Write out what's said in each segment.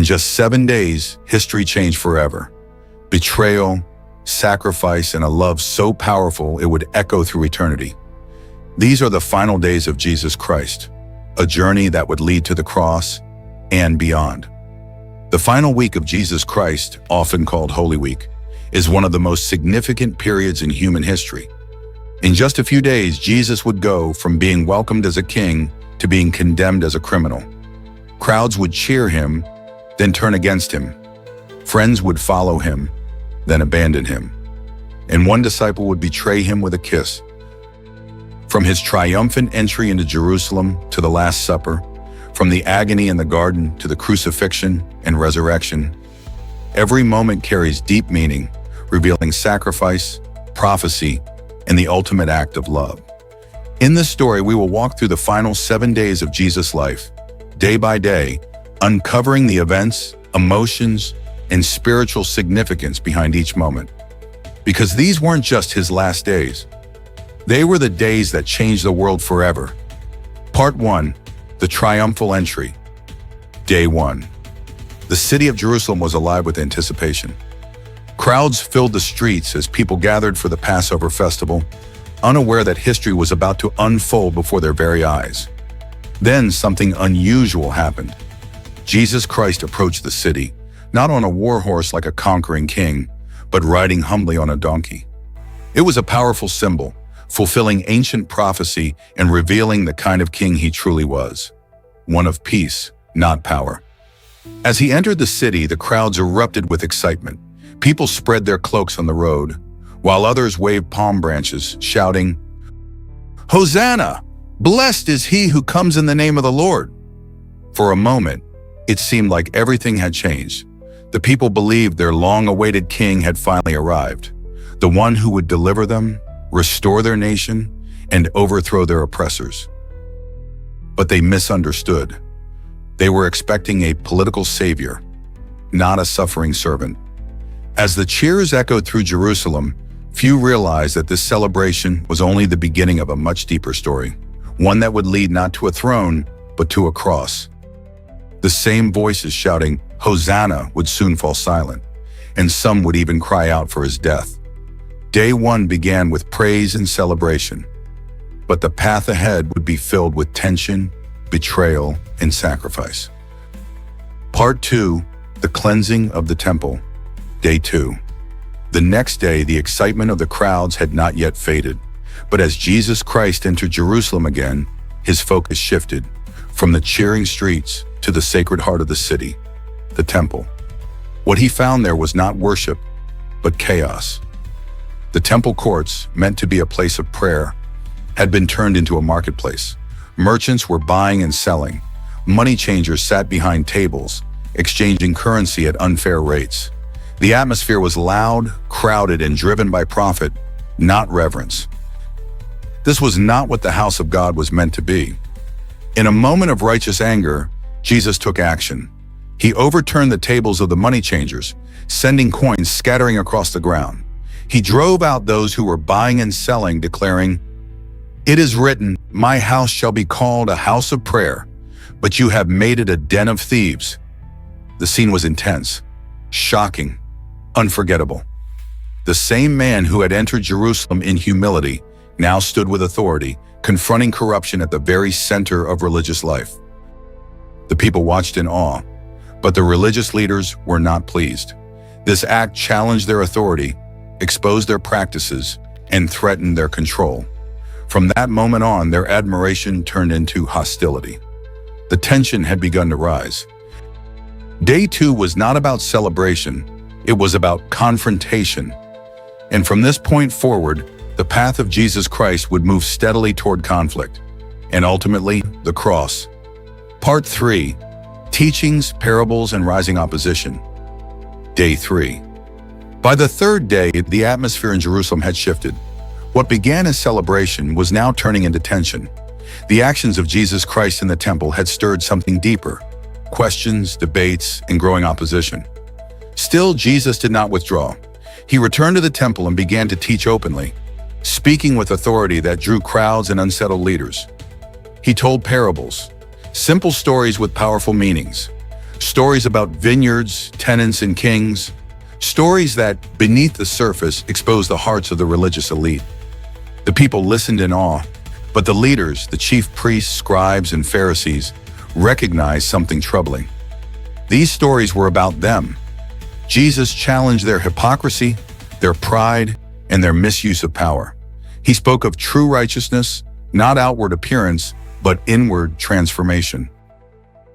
In just 7 days, history changed forever. Betrayal, sacrifice, and a love so powerful it would echo through eternity. These are the final days of Jesus Christ, a journey that would lead to the cross and beyond. The final week of Jesus Christ, often called Holy Week, is one of the most significant periods in human history. In just a few days, Jesus would go from being welcomed as a king to being condemned as a criminal. Crowds would cheer him, then turn against him. Friends would follow him, then abandon him. And one disciple would betray him with a kiss. From his triumphant entry into Jerusalem to the Last Supper, from the agony in the garden to the crucifixion and resurrection, every moment carries deep meaning, revealing sacrifice, prophecy, and the ultimate act of love. In this story, we will walk through the final 7 days of Jesus' life, day by day, uncovering the events, emotions, and spiritual significance behind each moment. Because these weren't just his last days. They were the days that changed the world forever. Part 1. The Triumphal Entry. Day 1. The city of Jerusalem was alive with anticipation. Crowds filled the streets as people gathered for the Passover festival, unaware that history was about to unfold before their very eyes. Then something unusual happened. Jesus Christ approached the city, not on a war horse like a conquering king, but riding humbly on a donkey. It was a powerful symbol, fulfilling ancient prophecy and revealing the kind of king he truly was, one of peace, not power. As he entered the city, the crowds erupted with excitement. People spread their cloaks on the road, while others waved palm branches, shouting, "Hosanna! Blessed is he who comes in the name of the Lord." For a moment, it seemed like everything had changed. The people believed their long-awaited king had finally arrived, the one who would deliver them, restore their nation, and overthrow their oppressors. But they misunderstood. They were expecting a political savior, not a suffering servant. As the cheers echoed through Jerusalem, few realized that this celebration was only the beginning of a much deeper story, one that would lead not to a throne, but to a cross. The same voices shouting, "Hosanna," would soon fall silent, and some would even cry out for his death. Day 1 began with praise and celebration, but the path ahead would be filled with tension, betrayal, and sacrifice. Part 2. The Cleansing of the Temple. Day 2. The next day, the excitement of the crowds had not yet faded, but as Jesus Christ entered Jerusalem again, his focus shifted from the cheering streets to the sacred heart of the city, the temple. What he found there was not worship, but chaos. The temple courts, meant to be a place of prayer, had been turned into a marketplace. Merchants were buying and selling. Money changers sat behind tables, exchanging currency at unfair rates. The atmosphere was loud, crowded, and driven by profit, not reverence. This was not what the house of God was meant to be. In a moment of righteous anger, Jesus took action. He overturned the tables of the money changers, sending coins scattering across the ground. He drove out those who were buying and selling, declaring, "It is written, my house shall be called a house of prayer, but you have made it a den of thieves." The scene was intense, shocking, unforgettable. The same man who had entered Jerusalem in humility now stood with authority, confronting corruption at the very center of religious life. The people watched in awe, but the religious leaders were not pleased. This act challenged their authority, exposed their practices, and threatened their control. From that moment on, their admiration turned into hostility. The tension had begun to rise. Day 2 was not about celebration, it was about confrontation. And from this point forward, the path of Jesus Christ would move steadily toward conflict, and ultimately, the cross. Part 3. Teachings, Parables, and Rising Opposition. Day 3. By the third day, the atmosphere in Jerusalem had shifted. What began as celebration was now turning into tension. The actions of Jesus Christ in the temple had stirred something deeper: questions, debates, and growing opposition. Still, Jesus did not withdraw. He returned to the temple and began to teach openly, speaking with authority that drew crowds and unsettled leaders. He told parables, simple stories with powerful meanings, Stories about vineyards, tenants, and kings. Stories that, beneath the surface, expose the hearts of the religious elite. The people listened in awe, but the leaders, the chief priests, scribes, and Pharisees, recognized something troubling. These stories were about them. Jesus challenged their hypocrisy, their pride, and their misuse of power. He spoke of true righteousness, not outward appearance, but inward transformation.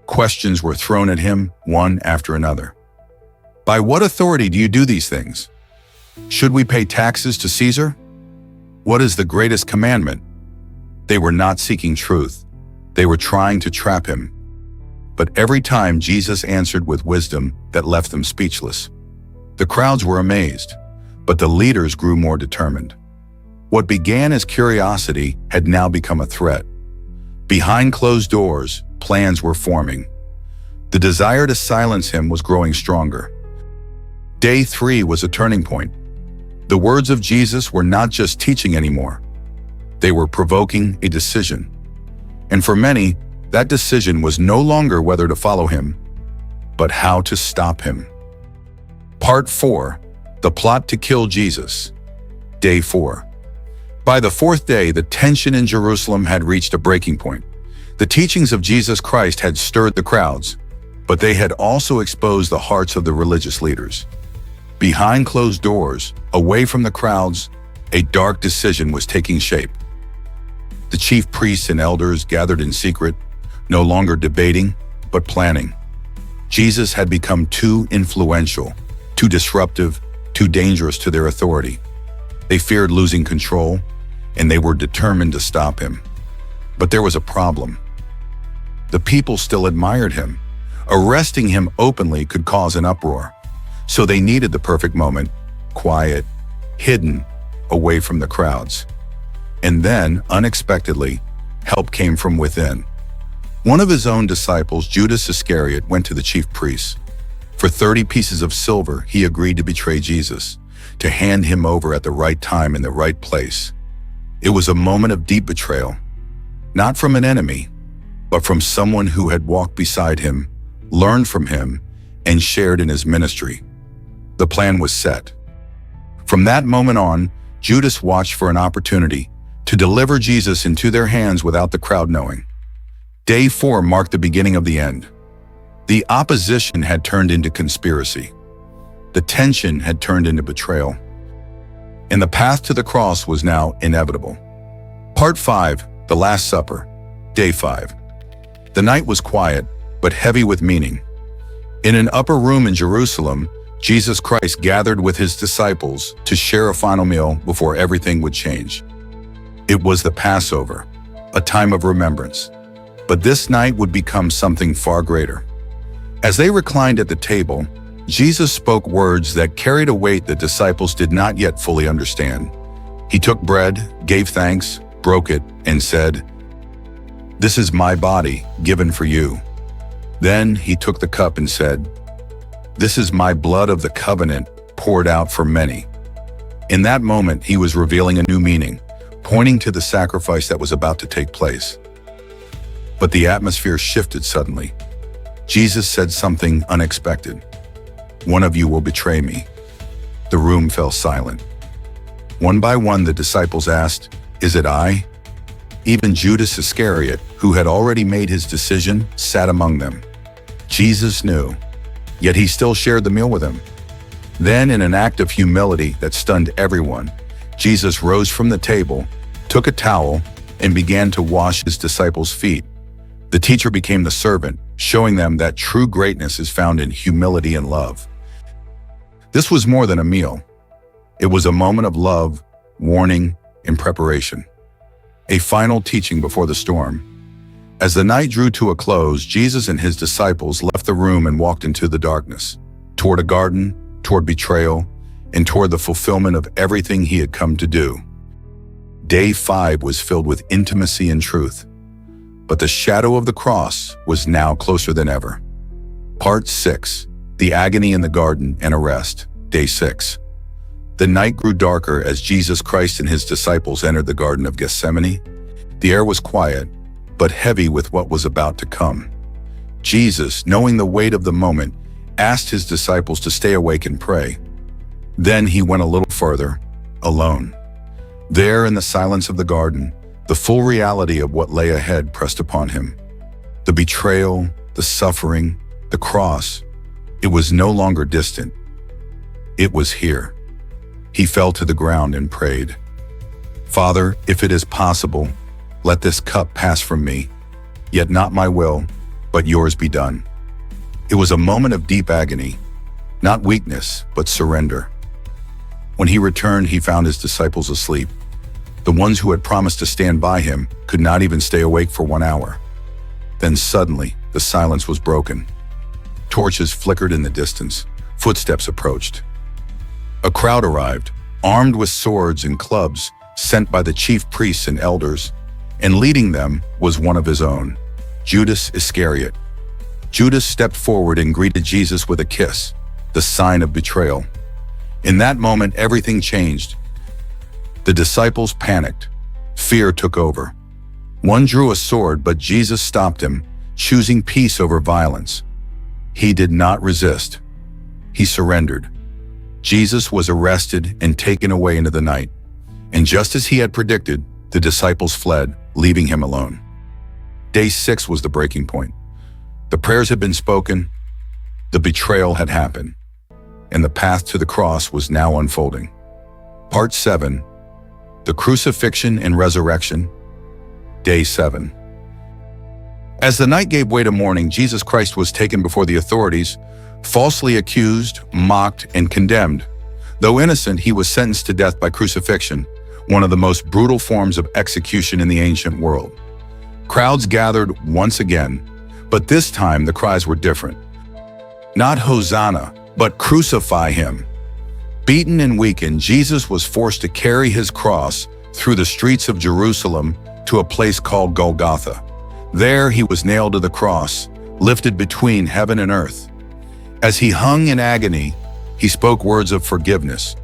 Questions were thrown at him, one after another. By what authority do you do these things? Should we pay taxes to Caesar? What is the greatest commandment? They were not seeking truth. They were trying to trap him. But every time Jesus answered with wisdom that left them speechless. The crowds were amazed, but the leaders grew more determined. What began as curiosity had now become a threat. Behind closed doors, plans were forming. The desire to silence him was growing stronger. Day 3 was a turning point. The words of Jesus were not just teaching anymore. They were provoking a decision. And for many, that decision was no longer whether to follow him, but how to stop him. Part 4. The plot to kill Jesus. Day 4. By the 4th day, the tension in Jerusalem had reached a breaking point. The teachings of Jesus Christ had stirred the crowds, but they had also exposed the hearts of the religious leaders. Behind closed doors, away from the crowds, a dark decision was taking shape. The chief priests and elders gathered in secret, no longer debating, but planning. Jesus had become too influential, too disruptive, too dangerous to their authority. They feared losing control, and they were determined to stop him. But there was a problem. The people still admired him. Arresting him openly could cause an uproar. So they needed the perfect moment, quiet, hidden, away from the crowds. And then, unexpectedly, help came from within. One of his own disciples, Judas Iscariot, went to the chief priests. For 30 pieces of silver, he agreed to betray Jesus, to hand him over at the right time in the right place. It was a moment of deep betrayal, not from an enemy, but from someone who had walked beside him, learned from him, and shared in his ministry. The plan was set. From that moment on, Judas watched for an opportunity to deliver Jesus into their hands without the crowd knowing. Day 4 marked the beginning of the end. The opposition had turned into conspiracy. The tension had turned into betrayal. And the path to the cross was now inevitable. Part 5, the Last Supper. Day 5. The night was quiet, but heavy with meaning. In an upper room in Jerusalem, Jesus Christ gathered with his disciples to share a final meal before everything would change. It was the Passover, a time of remembrance. But this night would become something far greater. As they reclined at the table, Jesus spoke words that carried a weight the disciples did not yet fully understand. He took bread, gave thanks, broke it, and said, "This is my body, given for you." Then he took the cup and said, "This is my blood of the covenant, poured out for many." In that moment, he was revealing a new meaning, pointing to the sacrifice that was about to take place. But the atmosphere shifted suddenly. Jesus said something unexpected. "One of you will betray me." The room fell silent. One by one, the disciples asked, "Is it I?" Even Judas Iscariot, who had already made his decision, sat among them. Jesus knew, yet he still shared the meal with them. Then, in an act of humility that stunned everyone, Jesus rose from the table, took a towel, and began to wash his disciples' feet. The teacher became the servant, showing them that true greatness is found in humility and love. This was more than a meal. It was a moment of love, warning, and preparation. A final teaching before the storm. As the night drew to a close, Jesus and his disciples left the room and walked into the darkness, toward a garden, toward betrayal, and toward the fulfillment of everything he had come to do. Day 5 was filled with intimacy and truth, but the shadow of the cross was now closer than ever. Part 6, the agony in the garden and arrest. Day 6. The night grew darker as Jesus Christ and his disciples entered the Garden of Gethsemane. The air was quiet, but heavy with what was about to come. Jesus, knowing the weight of the moment, asked his disciples to stay awake and pray. Then he went a little further, alone. There in the silence of the garden, the full reality of what lay ahead pressed upon him. The betrayal, the suffering, the cross. It was no longer distant. It was here. He fell to the ground and prayed, "Father, if it is possible, let this cup pass from me, yet not my will, but yours be done." It was a moment of deep agony, not weakness, but surrender. When he returned, he found his disciples asleep. The ones who had promised to stand by him could not even stay awake for 1 hour. Then suddenly, the silence was broken. Torches flickered in the distance. Footsteps approached. A crowd arrived, armed with swords and clubs, sent by the chief priests and elders, and leading them was one of his own, Judas Iscariot. Judas stepped forward and greeted Jesus with a kiss, the sign of betrayal. In that moment, everything changed. The disciples panicked. Fear took over. One drew a sword, but Jesus stopped him, choosing peace over violence. He did not resist. He surrendered. Jesus was arrested and taken away into the night. And just as he had predicted, the disciples fled, leaving him alone. Day 6 was the breaking point. The prayers had been spoken, the betrayal had happened, and the path to the cross was now unfolding. Part 7, the crucifixion and resurrection, Day 7. As the night gave way to morning, Jesus Christ was taken before the authorities, falsely accused, mocked, and condemned. Though innocent, he was sentenced to death by crucifixion, one of the most brutal forms of execution in the ancient world. Crowds gathered once again, but this time the cries were different. Not Hosanna, but crucify him. Beaten and weakened, Jesus was forced to carry his cross through the streets of Jerusalem to a place called Golgotha. There he was nailed to the cross, lifted between heaven and earth. As he hung in agony, he spoke words of forgiveness.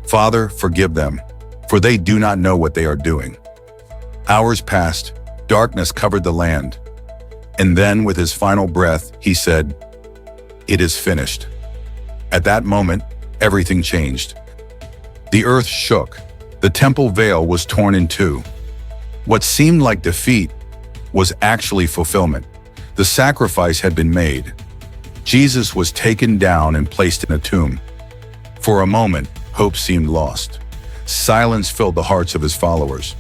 "Father, forgive them, for they do not know what they are doing." Hours passed, darkness covered the land. And then, with his final breath, he said, "It is finished." At that moment, everything changed. The earth shook. The temple veil was torn in two. What seemed like defeat was actually fulfillment. The sacrifice had been made. Jesus was taken down and placed in a tomb. For a moment, hope seemed lost. Silence filled the hearts of his followers.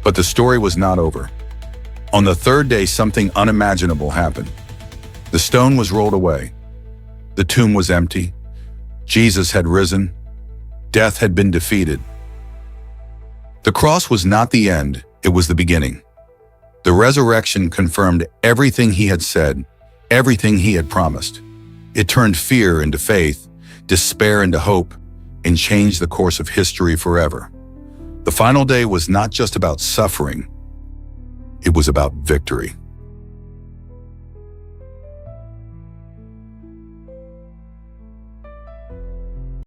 But the story was not over. On the third day, something unimaginable happened. The stone was rolled away. The tomb was empty. Jesus had risen. Death had been defeated. The cross was not the end, it was the beginning. The resurrection confirmed everything he had said, everything he had promised. It turned fear into faith, despair into hope, and changed the course of history forever. The final day was not just about suffering, it was about victory.